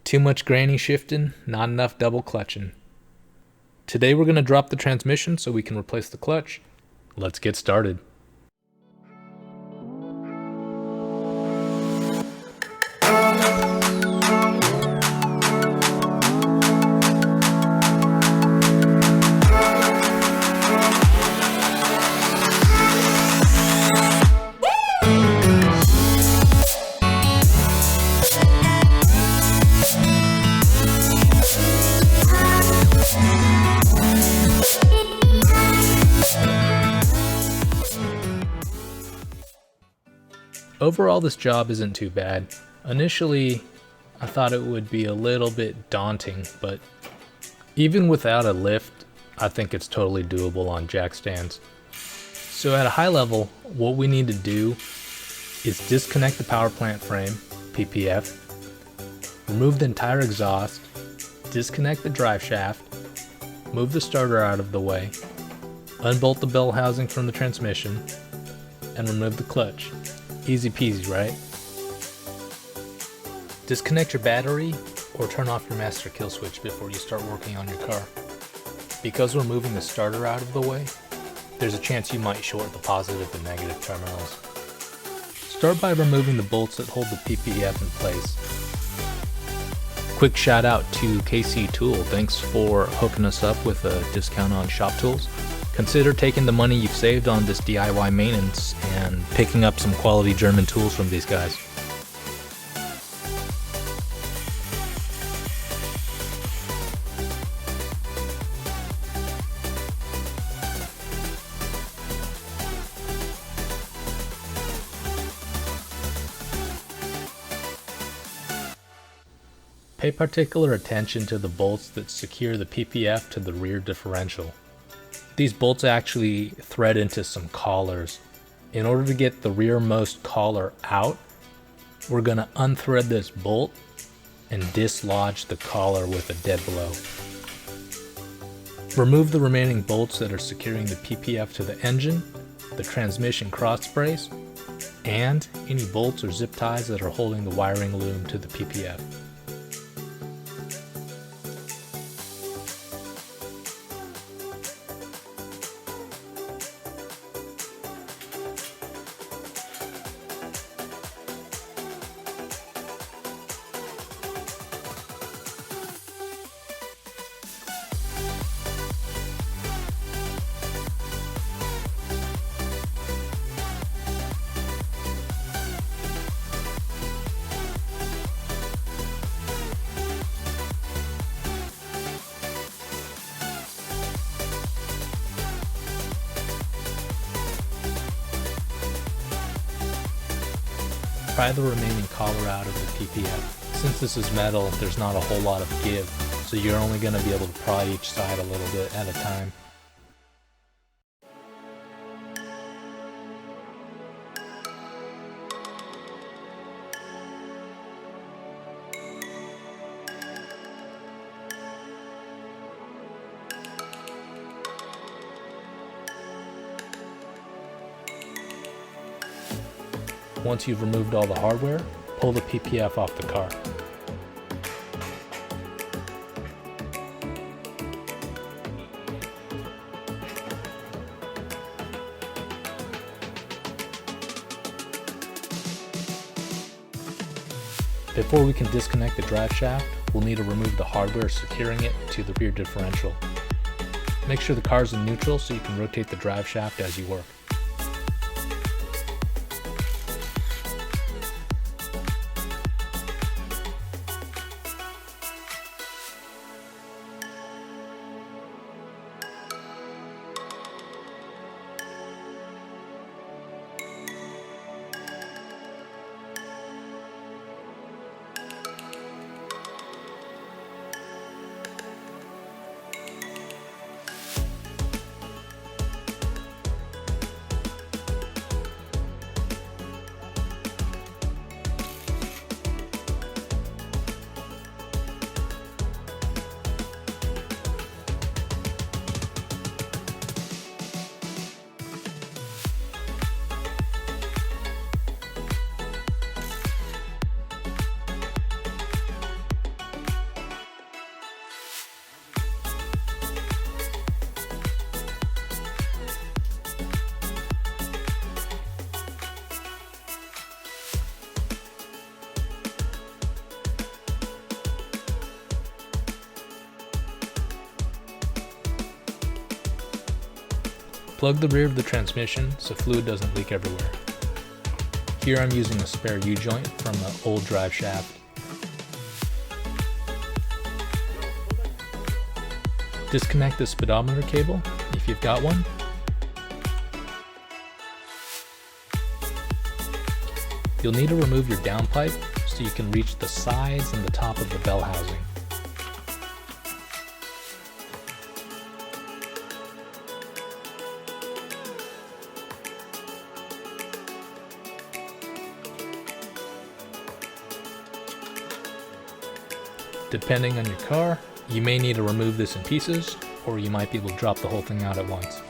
Too much granny shifting, not enough double clutching. Today we're going to drop the transmission so we can replace the clutch. Let's get started. Overall, this job isn't too bad. Initially, I thought it would be a little bit daunting, but even without a lift, I think it's totally doable on jack stands. So at a high level, what we need to do is disconnect the power plant frame, PPF, remove the entire exhaust, disconnect the drive shaft, move the starter out of the way, unbolt the bell housing from the transmission, and remove the clutch. Easy peasy, right? Disconnect your battery or turn off your master kill switch before you start working on your car. Because we're moving the starter out of the way, there's a chance you might short the positive and negative terminals. Start by removing the bolts that hold the PPF in place. Quick shout out to KC Tool. Thanks for hooking us up with a discount on shop tools. Consider taking the money you've saved on this DIY maintenance and picking up some quality German tools from these guys. Pay particular attention to the bolts that secure the PPF to the rear differential. These bolts actually thread into some collars. In order to get the rearmost collar out, we're going to unthread this bolt and dislodge the collar with a dead blow. Remove the remaining bolts that are securing the PPF to the engine, the transmission cross brace, and any bolts or zip ties that are holding the wiring loom to the PPF. Pry the remaining collar out of the PPF. Since this is metal, there's not a whole lot of give, so you're only going to be able to pry each side a little bit at a time. Once you've removed all the hardware, pull the PPF off the car. Before we can disconnect the drive shaft, we'll need to remove the hardware securing it to the rear differential. Make sure the car's in neutral so you can rotate the drive shaft as you work. Plug the rear of the transmission so fluid doesn't leak everywhere. Here I'm using a spare U-joint from an old drive shaft. Disconnect the speedometer cable if you've got one. You'll need to remove your downpipe so you can reach the sides and the top of the bell housing. Depending on your car, you may need to remove this in pieces, or you might be able to drop the whole thing out at once.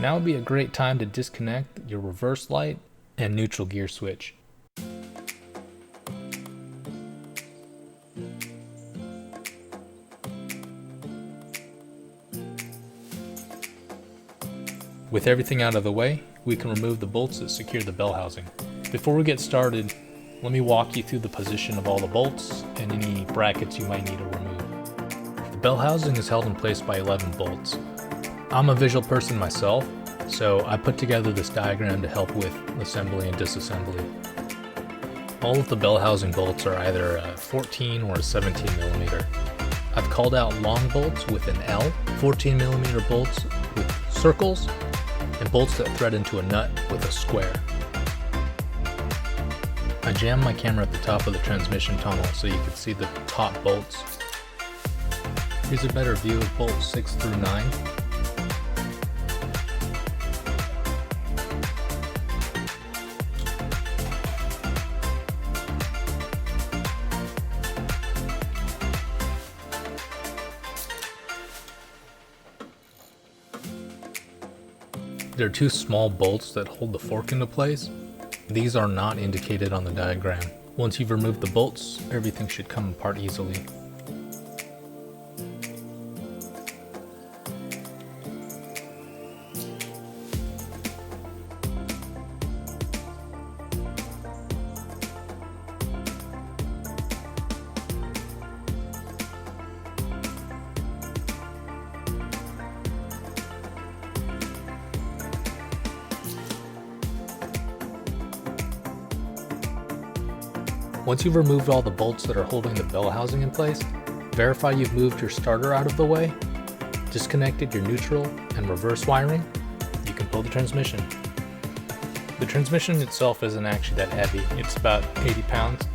Now would be a great time to disconnect your reverse light and neutral gear switch. With everything out of the way, we can remove the bolts that secure the bell housing. Before we get started, let me walk you through the position of all the bolts and any brackets you might need to remove. The bell housing is held in place by 11 bolts. I'm a visual person myself, so I put together this diagram to help with assembly and disassembly. All of the bell housing bolts are either a 14 or a 17 millimeter. I've called out long bolts with an L, 14 millimeter bolts with circles, and bolts that thread into a nut with a square. I jammed my camera at the top of the transmission tunnel so you could see the top bolts. Here's a better view of bolts 6 through 9. There are two small bolts that hold the fork into place. These are not indicated on the diagram. Once you've removed the bolts, everything should come apart easily. Once you've removed all the bolts that are holding the bell housing in place, verify you've moved your starter out of the way, disconnected your neutral and reverse wiring. You can pull the transmission. The transmission itself isn't actually that heavy, it's about 80 pounds.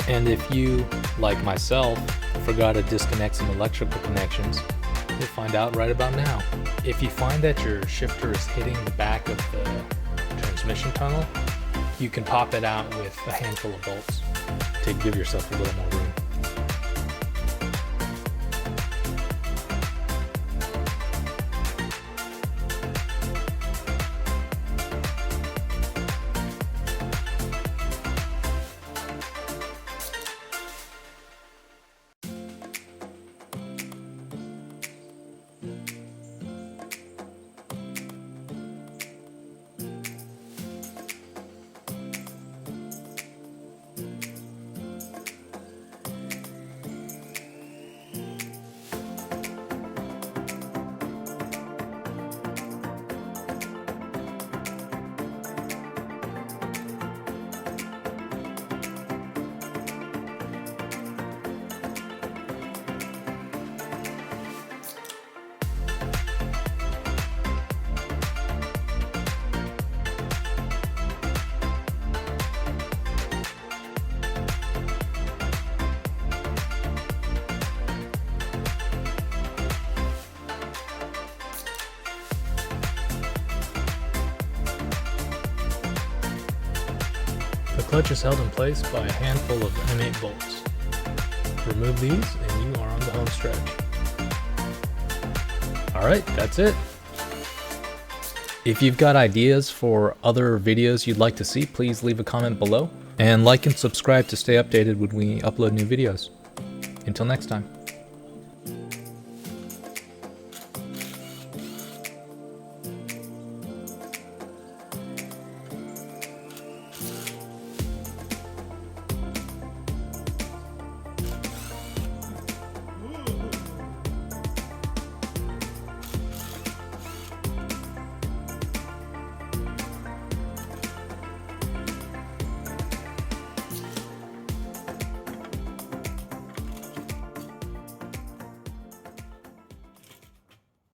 And if you, like myself, forgot to disconnect some electrical connections, you'll find out right about now. If you find that your shifter is hitting the back of the transmission tunnel, you can pop it out with a handful of bolts to give yourself a little more room. The clutch is held in place by a handful of M8 bolts. Remove these and you are on the home stretch. Alright, that's it. If you've got ideas for other videos you'd like to see, please leave a comment below. And like and subscribe to stay updated when we upload new videos. Until next time.